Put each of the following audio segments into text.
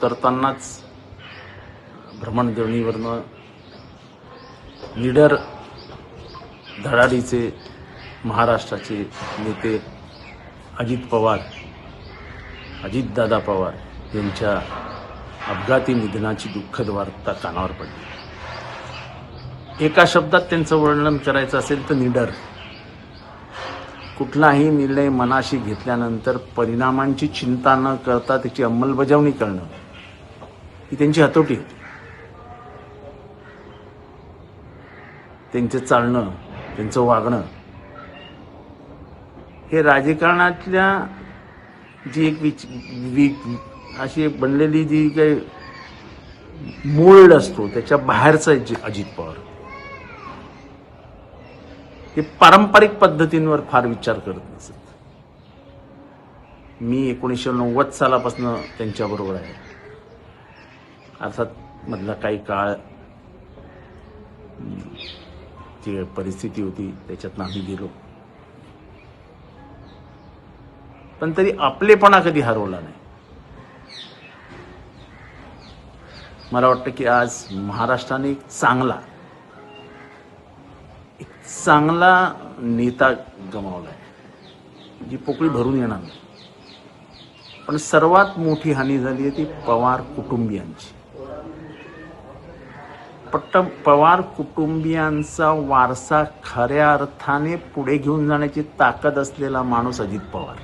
करतानाच भ्रमणध्वनीवरनं निडर धडाडीचे महाराष्ट्राचे नेते अजितदादा पवार यांच्या अपघाती निधनाची दुःखद वार्ता कानावर पडली। एका शब्दात त्यांचं वर्णन करायचं असेल तर निडर। कुठलाही निर्णय मनाशी घेतल्यानंतर परिणामांची चिंता न करता त्याची अंमलबजावणी करणं ही त्यांची हातोटी होती। त्यांचं चालणं, त्यांचं वागणं हे राजकारणातल्या जी एक अशी बनलेली जी काही मोल्ड असतो त्याच्या बाहेरचा अजित पवार हे पारंपरिक पद्धतींवर फार विचार करत नसत। मी 1990 सालापासून त्यांच्याबरोबर आहे। अर्थात मधला काही काळ जी परिस्थिती होती त्याच्यातनं आम्ही गेलो, पण तरी आपलेपणा कधी हरवला नाही। मला वाटतं की आज महाराष्ट्राने एक चांगला नेता गमावलाय, जी पोकळी भरून येणार नाही। पण सर्वात मोठी हानी झाली आहे ती पवार कुटुंबियांची। पवार कुटुंबियांचा वारसा खऱ्या अर्थाने पुढे घेऊन जाण्याची ताकद असलेला माणूस अजित पवार,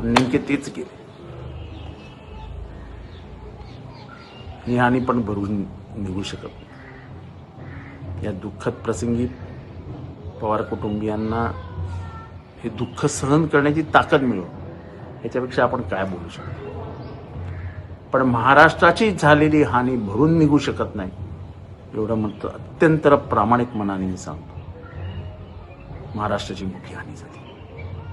नेमके तेच केले। ही हानी पण भरून निघू शकत नाही। या दुःखद प्रसंगी पवार कुटुंबियांना हे दुःख सहन करण्याची ताकद मिळो, याच्यापेक्षा आपण काय बोलू शकतो। पण महाराष्ट्राची झालेली हानी भरून निघू शकत नाही एवढं म्हणतो अत्यंत प्रामाणिक मनाने मी सांगतो। महाराष्ट्राची मोठी हानी झाली।